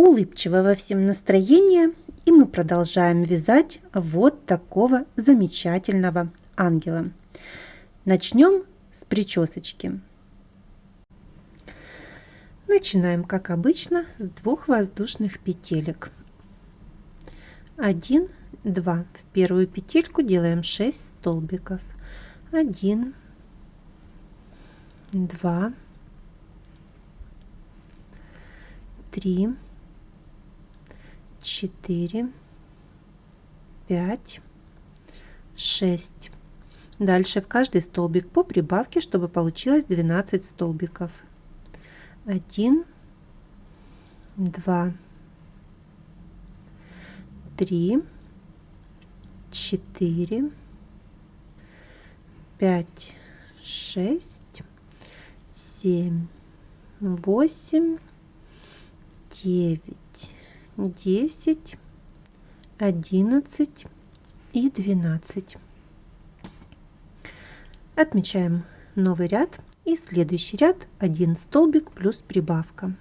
улыбчивого всем настроения, и мы продолжаем вязать вот такого замечательного ангела. Начнем с причесочки. Начинаем, как обычно, с 2 воздушных петелек. 1, 2. В первую петельку делаем 6 столбиков. 1, 2, 3, 4, 5, 6. Дальше в каждый столбик по прибавке, чтобы получилось 12 столбиков. 1, 2, 3, 4, 5, 6, 7, 8, 9, 10, 11 и 12. Отмечаем новый ряд и следующий ряд 1 столбик плюс прибавка.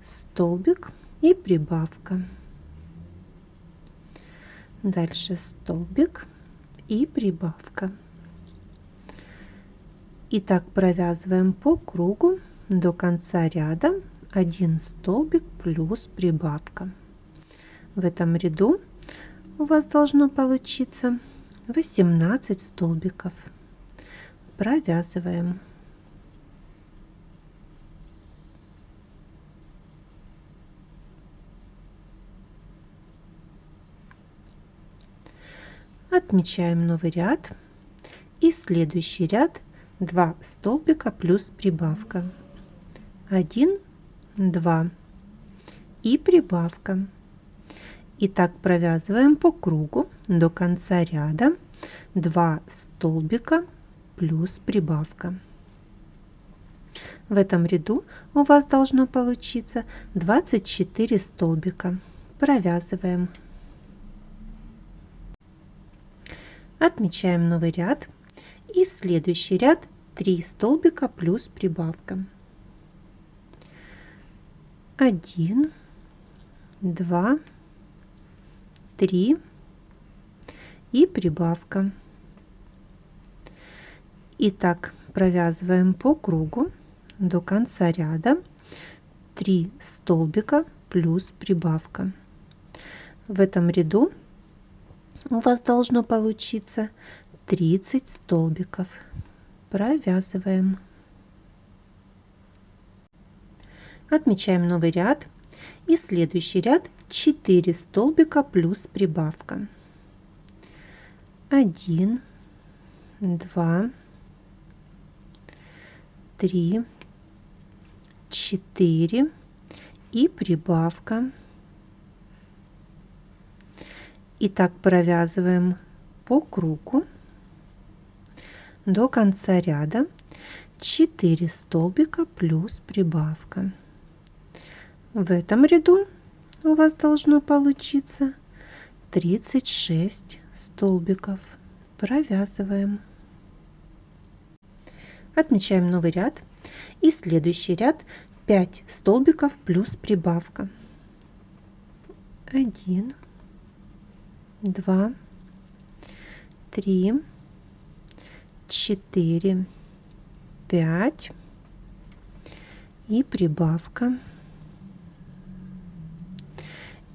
Столбик и прибавка. Дальше столбик и прибавка. И так провязываем по кругу до конца ряда 1 столбик плюс прибавка. В этом ряду у вас должно получиться 18 столбиков. Провязываем. Отмечаем новый ряд и следующий ряд 2 столбика плюс прибавка. 1, 2 и прибавка. И так провязываем по кругу до конца ряда 2 столбика плюс прибавка. В этом ряду у вас должно получиться 24 столбика. Провязываем. Отмечаем новый ряд и следующий ряд 3 столбика плюс прибавка. 1, 2, 3 и прибавка. И так провязываем по кругу до конца ряда 3 столбика плюс прибавка. В этом ряду у вас должно получиться 30 столбиков. Провязываем. Отмечаем новый ряд и следующий ряд 4 столбика плюс прибавка. 1, 2, 3, 4 и прибавка. И так провязываем по кругу до конца ряда 4 столбика плюс прибавка. В этом ряду у вас должно получиться 36 столбиков. Провязываем. Отмечаем новый ряд и следующий ряд 5 столбиков плюс прибавка. 1, 2, 3, 4, 5 и прибавка.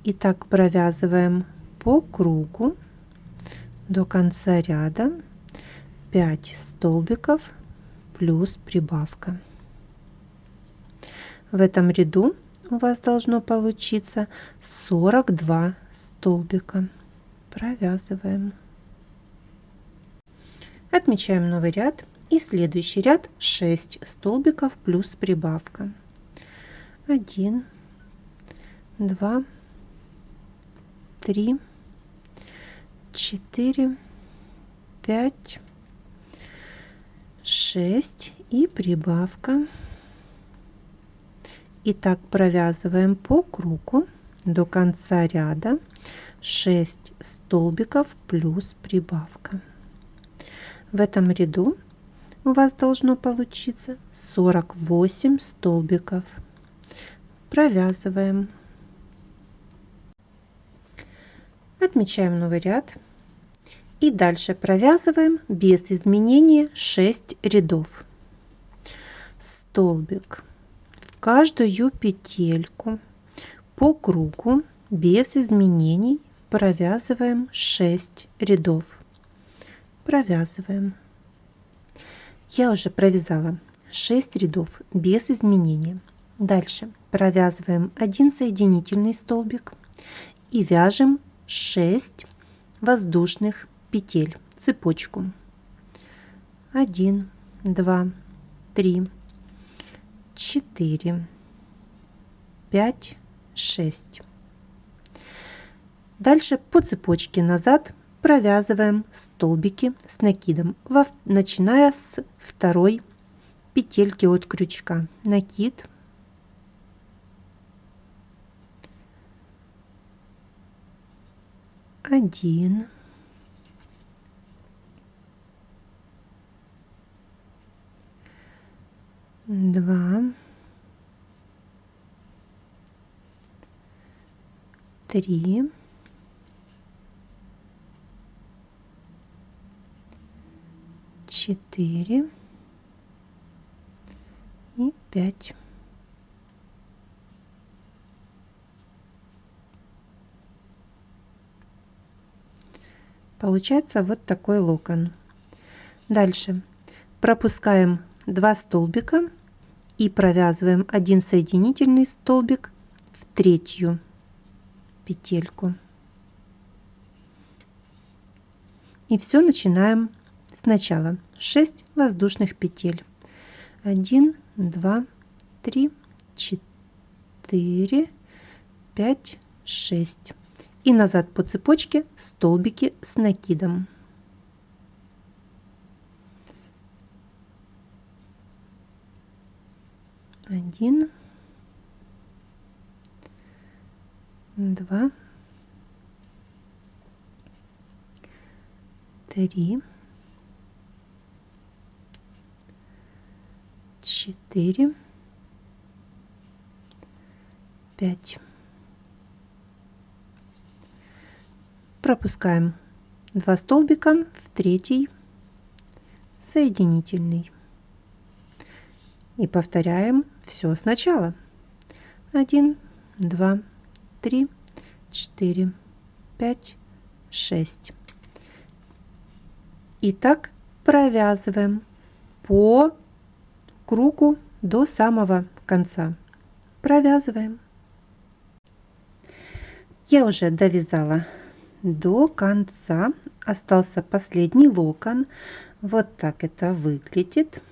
И так провязываем по кругу до конца ряда 5 столбиков плюс прибавка. В этом ряду у вас должно получиться 42 столбика. Провязываем. Отмечаем новый ряд и следующий ряд 6 столбиков плюс прибавка. 1, 2, 3, 4, 5, 6 и прибавка. И так провязываем по кругу до конца ряда 6 столбиков плюс прибавка. В этом ряду у вас должно получиться 48 столбиков. Провязываем. Отмечаем новый ряд. И дальше провязываем без изменения 6 рядов. Столбик в каждую петельку по кругу без изменений провязываем 6 рядов. Провязываем. Я уже провязала 6 рядов без изменения. Дальше провязываем 1 соединительный столбик и вяжем 6 воздушных петель, цепочку. 1, 2, 3, 4, 5, 6. Дальше по цепочке назад провязываем столбики с накидом, начиная с второй петельки от крючка. Накид. 1, 2, 3, 4 и 5. Получается вот такой локон. Дальше пропускаем 2 столбика и провязываем 1 соединительный столбик в третью петельку. И все начинаем сначала. 6 воздушных петель. 1, 2, 3, 4, 5, 6. И назад по цепочке столбики с накидом. 1, 2, 3, 4, 5. Пропускаем 2 столбика в третий соединительный. И повторяем все сначала. 1, 2, 3, 4, 5, 6. И так провязываем по кругу до самого конца. Провязываем. Я уже довязала до конца. Остался последний локон. Вот так это выглядит.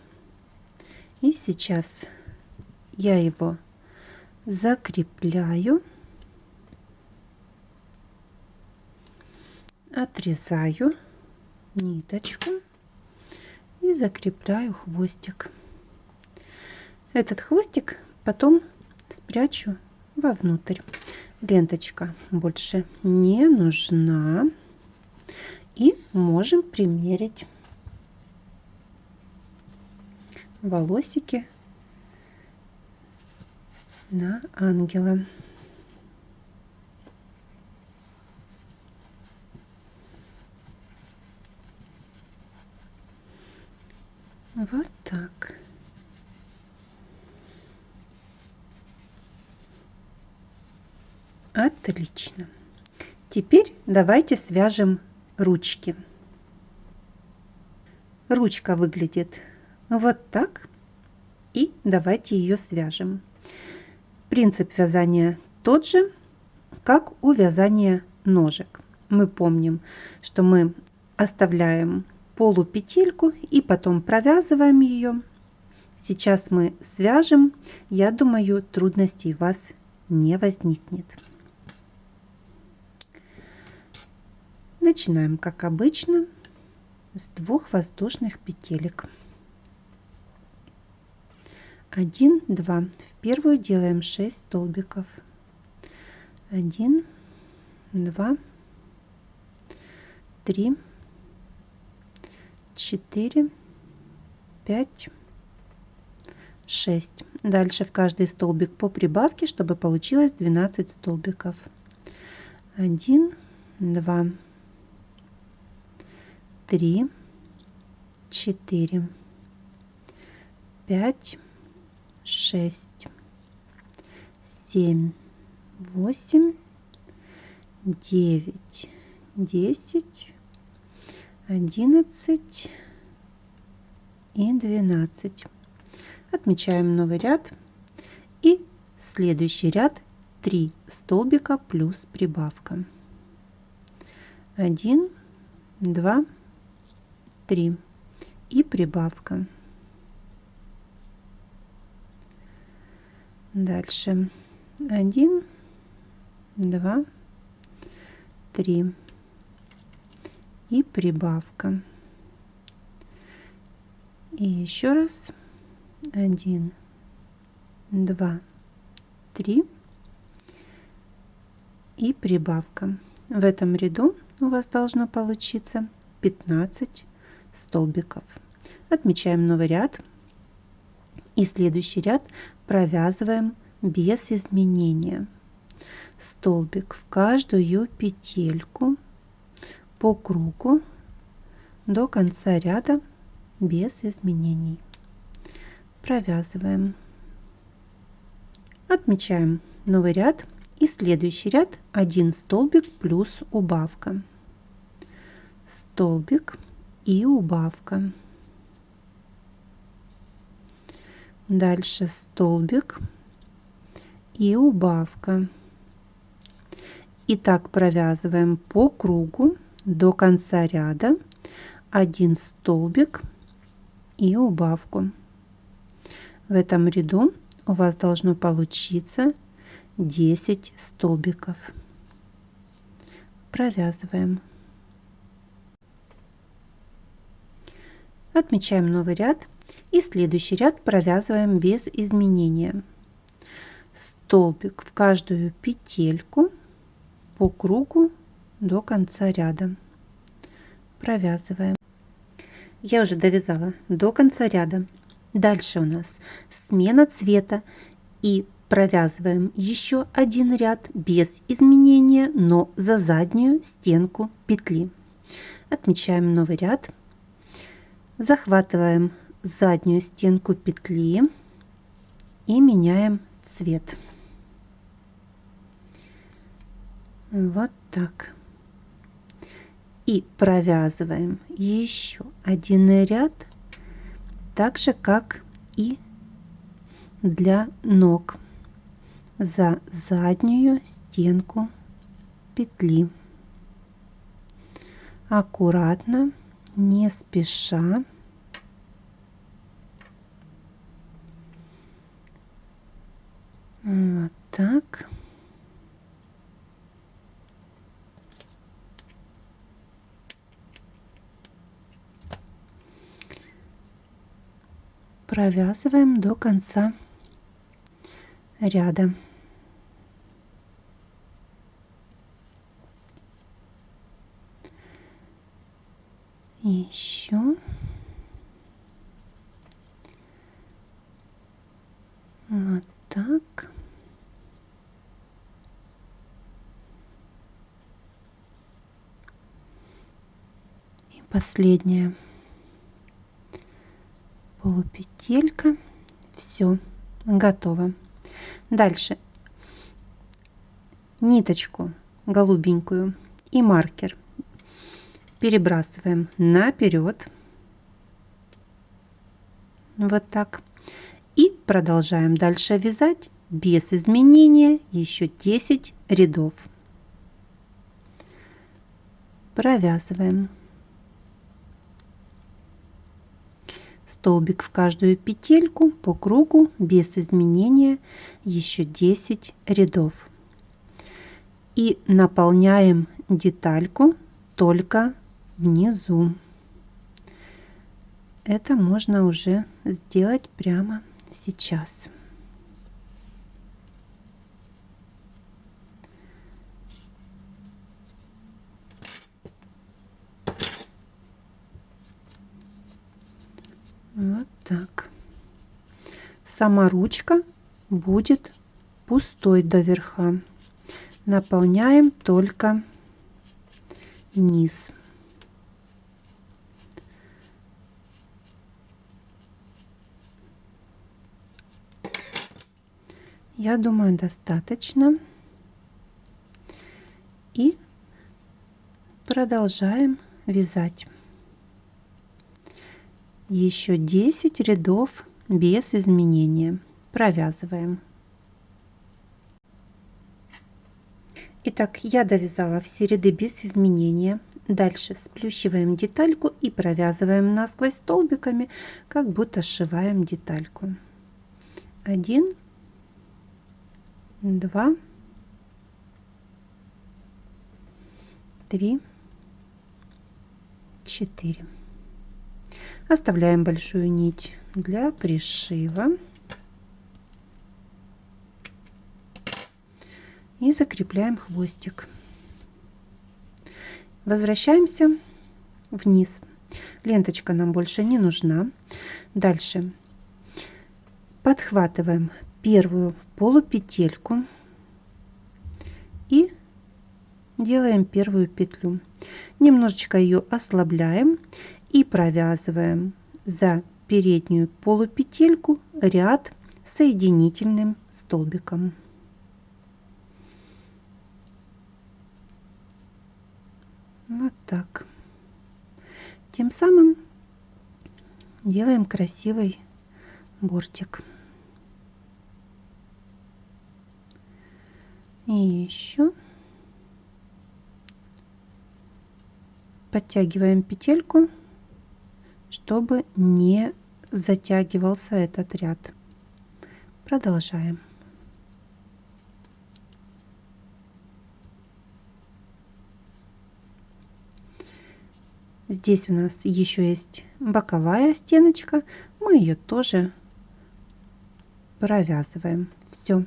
И сейчас я его закрепляю, отрезаю ниточку и закрепляю хвостик. Этот хвостик потом спрячу вовнутрь. Ленточка больше не нужна. И можем примерить волосики на ангела. Вот так. Отлично. Теперь давайте свяжем ручки. Ручка выглядит вот так. И давайте ее свяжем. Принцип вязания тот же, как у вязания ножек. Мы помним, что мы оставляем полупетельку и потом провязываем ее. Сейчас мы свяжем. Я думаю, трудностей у вас не возникнет. Начинаем, как обычно, с 2 воздушных петелек. 1, 2. В первую делаем 6 столбиков. 1, 2, 3, 4, 5, 6. Дальше в каждый столбик по прибавке, чтобы получилось 12 столбиков. 1, 2, 3, 4, 5, 6, 7, 8, 9, 10, 11 и 12. Отмечаем новый ряд и следующий ряд 3 столбика плюс прибавка. 1, 2, 3 и прибавка. Дальше 1, 2, 3 и прибавка. И еще раз 1, 2, 3 и прибавка. В этом ряду у вас должно получиться 15 столбиков. Отмечаем новый ряд и следующий ряд провязываем без изменения. Столбик в каждую петельку по кругу до конца ряда без изменений. Провязываем. Отмечаем новый ряд и следующий ряд 1 столбик плюс убавка. Столбик и убавка. Дальше столбик и убавка. И так провязываем по кругу до конца ряда 1 столбик и убавку. В этом ряду у вас должно получиться 10 столбиков. Провязываем. Отмечаем новый ряд и следующий ряд провязываем без изменения. Столбик в каждую петельку по кругу до конца ряда. Провязываем. Я уже довязала до конца ряда. Дальше у нас смена цвета и провязываем еще один ряд без изменения, но за заднюю стенку петли. Отмечаем новый ряд, захватываем заднюю стенку петли и меняем цвет. Вот так. И провязываем еще один ряд, так же как и для ног, за заднюю стенку петли. Аккуратно, не спеша. Вот так. Провязываем до конца ряда. Еще вот так. И последняя полупетелька. Все, готово. Дальше ниточку голубенькую и маркер перебрасываем наперед. Вот так. И продолжаем дальше вязать без изменения еще 10 рядов. Провязываем. Столбик в каждую петельку по кругу без изменения еще 10 рядов. И наполняем детальку только внизу. Это можно уже сделать прямо сейчас. Вот так. Сама ручка будет пустой до верха. Наполняем только низ. Я думаю, достаточно. И продолжаем вязать. Еще 10 рядов без изменения. Провязываем. Итак, я довязала все ряды без изменения. Дальше сплющиваем детальку и провязываем насквозь столбиками, как будто сшиваем детальку. 1, 2, 3, 4. Оставляем большую нить для пришива и закрепляем хвостик. Возвращаемся вниз. Ленточка нам больше не нужна. Дальше подхватываем первую полупетельку и делаем первую петлю. Немножечко ее ослабляем и провязываем за переднюю полупетельку ряд соединительным столбиком. Вот так. Тем самым делаем красивый бортик. И еще подтягиваем петельку, чтобы не затягивался этот ряд. Продолжаем. Здесь у нас еще есть боковая стеночка, мы ее тоже провязываем. Все.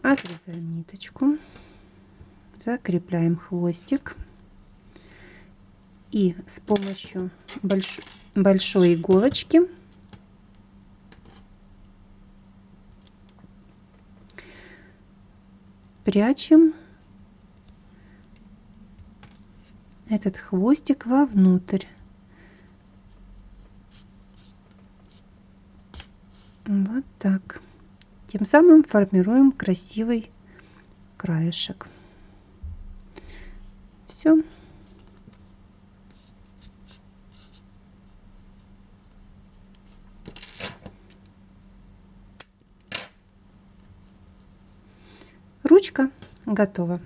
Отрезаем ниточку, закрепляем хвостик и с помощью большой иголочки прячем этот хвостик вовнутрь. Вот так. Тем самым формируем красивый краешек. Все. Ручка готова.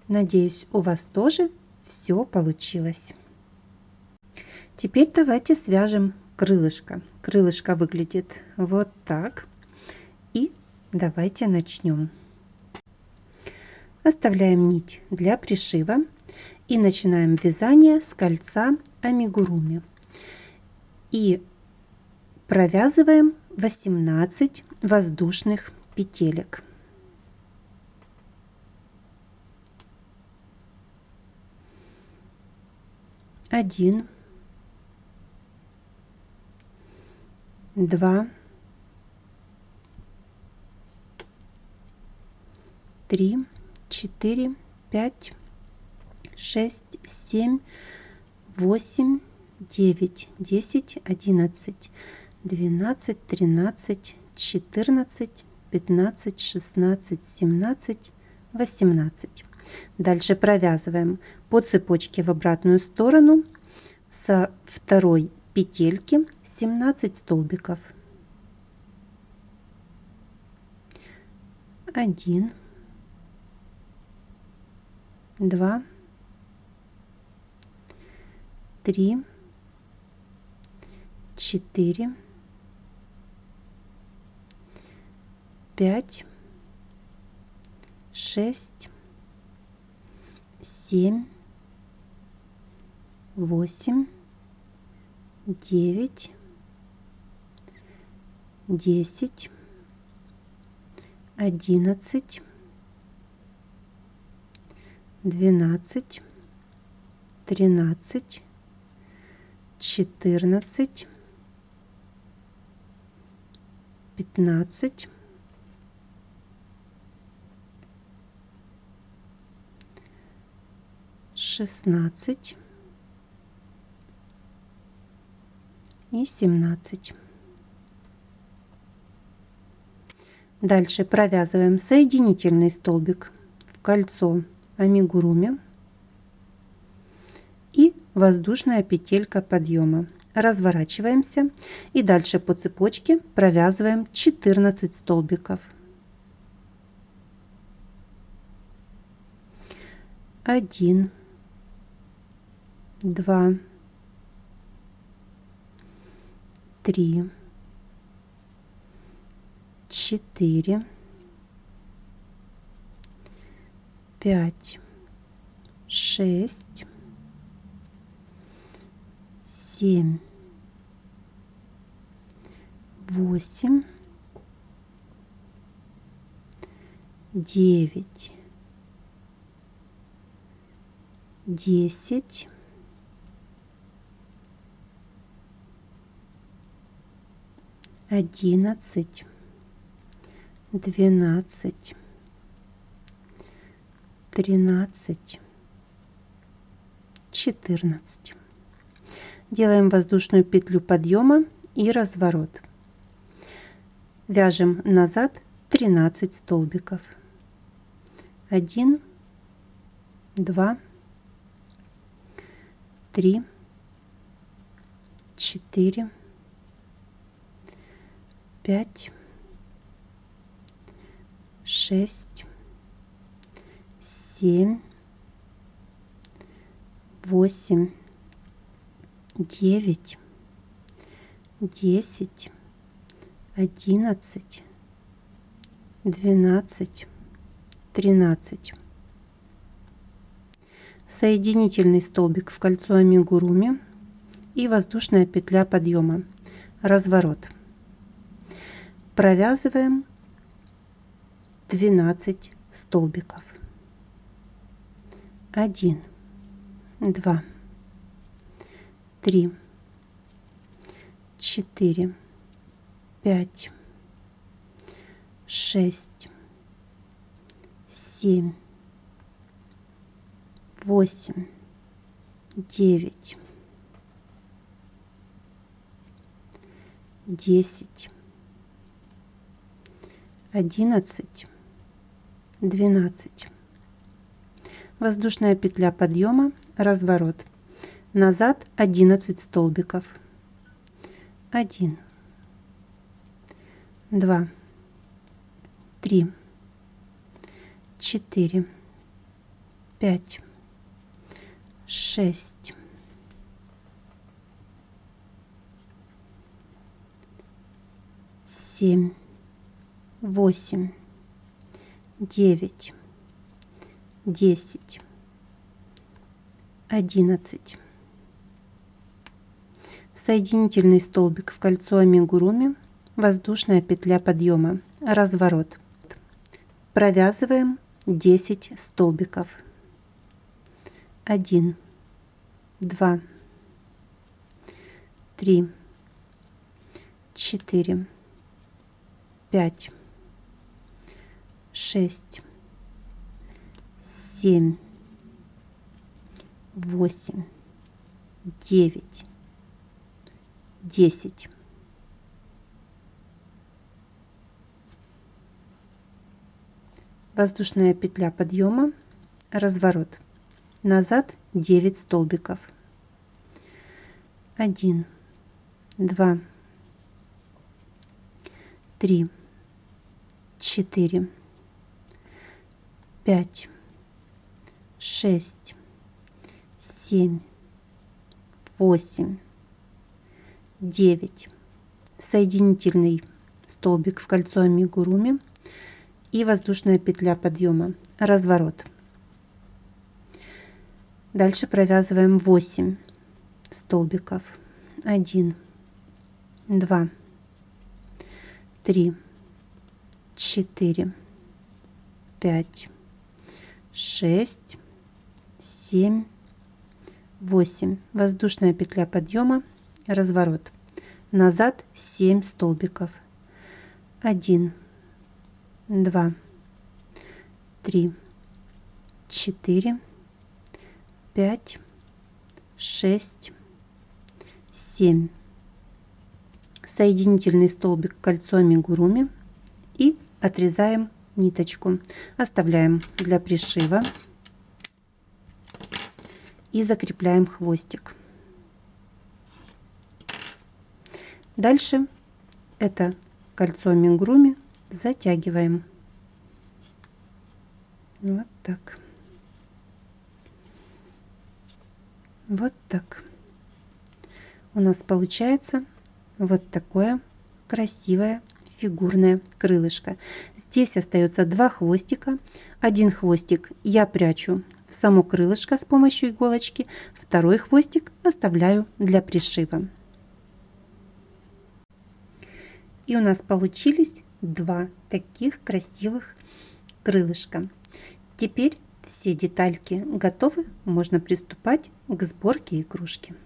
Надеюсь, у вас тоже все получилось. Теперь давайте свяжем крылышко. Крылышко выглядит вот так. И давайте начнем. Оставляем нить для пришива и начинаем вязание с кольца амигуруми. И провязываем 18 воздушных петелек. 1, 2, 3, 4, 5, 6, 7, 8, 9, 10, 11, 12, 13, 14, 15, 16, 17, 18. Дальше провязываем по цепочке в обратную сторону со второй петельки 17 столбиков. 1, 2, 3, 4, 5, 6, 7, 8, 9, 10, 11, 12, 13, 14, 15, 16 и 17. Дальше провязываем соединительный столбик в кольцо амигуруми и воздушная петелька подъема. Разворачиваемся и дальше по цепочке провязываем 14 столбиков. 1, 2, 3, 4, 5, 6, 7, 8, 9, 10, 11, 12, 13, 14. Делаем воздушную петлю подъема и разворот. Вяжем назад 13 столбиков. 1, 2, 3, 4, 5, 6, 7, 8, 9, 10, 11, 12, 13. Соединительный столбик в кольцо амигуруми и воздушная петля подъема. Разворот. Провязываем 12 столбиков. 1, 2, 3, 4, 5, 6, 7, 8, 9, 10, 11, 12. Воздушная петля подъема, разворот. Назад 11 столбиков. 1, 2, 3, 4, 5, 6, 7, 8, 9, 10, 11. Соединительный столбик в кольцо амигуруми, воздушная петля подъема, разворот. Провязываем 10 столбиков. 1, 2, 3, 4, 5, 6, 7, 8, 9, 10. Воздушная петля подъема, разворот. Назад 9 столбиков. 1, 2, 3, 4, 5, 6, 7, 8, 9. Соединительный столбик в кольцо амигуруми и воздушная петля подъема, разворот. Дальше провязываем 8 столбиков. 1, 2, 3, 4, 5, 6, 7, 8. Воздушная петля подъема, разворот. Назад 7 столбиков. 1, 2, 3, 4, 5, 6, 7. Соединительный столбик кольцо амигуруми и отрезаем ниточку. Оставляем для пришива и закрепляем хвостик. Дальше это кольцо амигуруми затягиваем. Вот так. Вот так. У нас получается вот такое красивое фигурное крылышко. Здесь остается 2 хвостика. Один хвостик я прячу в само крылышко с помощью иголочки. Второй хвостик оставляю для пришива. И у нас получились 2 таких красивых крылышка. Теперь все детальки готовы, можно приступать к сборке игрушки.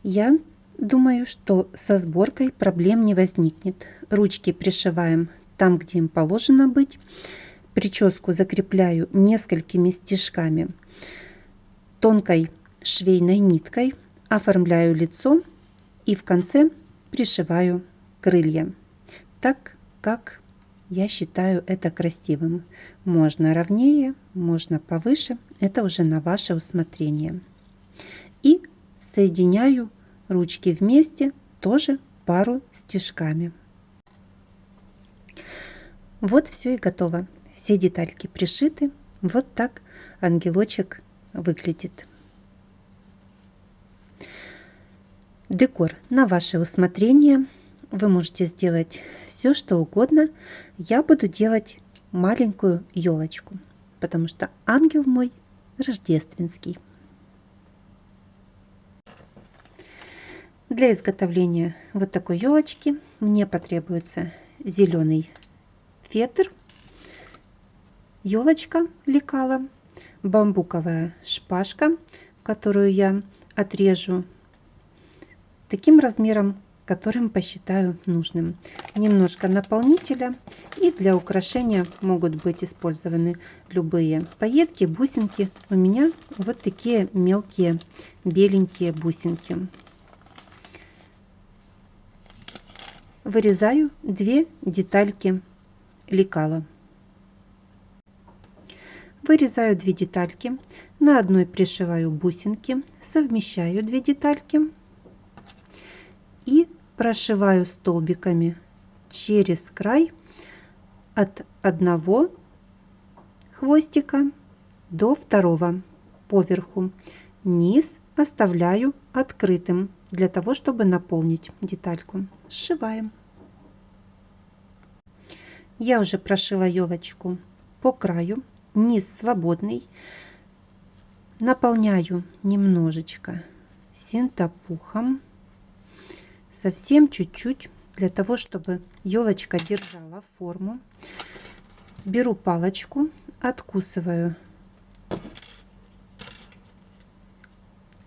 Я думаю, что со сборкой проблем не возникнет. Ручки пришиваем там, где им положено быть. Прическу закрепляю несколькими стежками тонкой швейной ниткой, оформляю лицо и в конце пришиваю крылья, так как я считаю это красивым. Можно ровнее, можно повыше, это уже на ваше усмотрение. И соединяю ручки вместе, тоже пару стежками. Вот все и готово. Все детальки пришиты. Вот так ангелочек выглядит. Декор на ваше усмотрение. Вы можете сделать все, что угодно. Я буду делать маленькую елочку, потому что ангел мой рождественский. Для изготовления вот такой елочки мне потребуется зеленый фетр, елочка лекала, бамбуковая шпажка, которую я отрежу таким размером, которым посчитаю нужным. Немножко наполнителя, и для украшения могут быть использованы любые пайетки, бусинки. У меня вот такие мелкие беленькие бусинки. Вырезаю 2 детальки лекала. Вырезаю 2 детальки, на одной пришиваю бусинки, совмещаю 2 детальки и прошиваю столбиками через край от одного хвостика до второго поверху. Низ оставляю открытым для того, чтобы наполнить детальку. Сшиваем. Я уже прошила елочку по краю, низ свободный. Наполняю немножечко синтепухом, совсем чуть-чуть, для того, чтобы елочка держала форму. Беру палочку, откусываю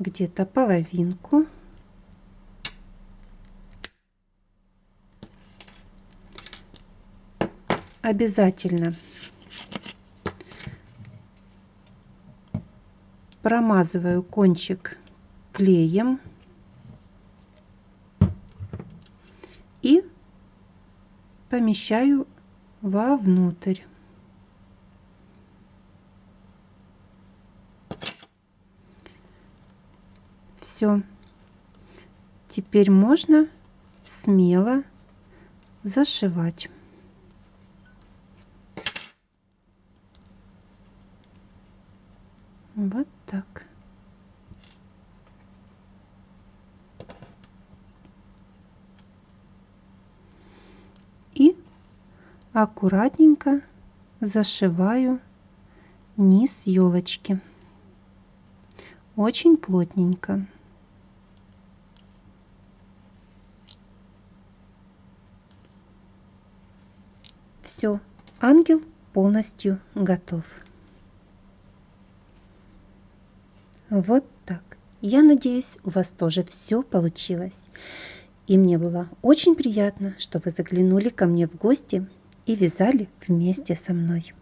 где-то половинку. Обязательно промазываю кончик клеем и помещаю вовнутрь. Все. Теперь можно смело зашивать. Вот так. И аккуратненько зашиваю низ елочки. Очень плотненько. Все, ангел полностью готов. Вот так. Я надеюсь, у вас тоже все получилось. И мне было очень приятно, что вы заглянули ко мне в гости и вязали вместе со мной.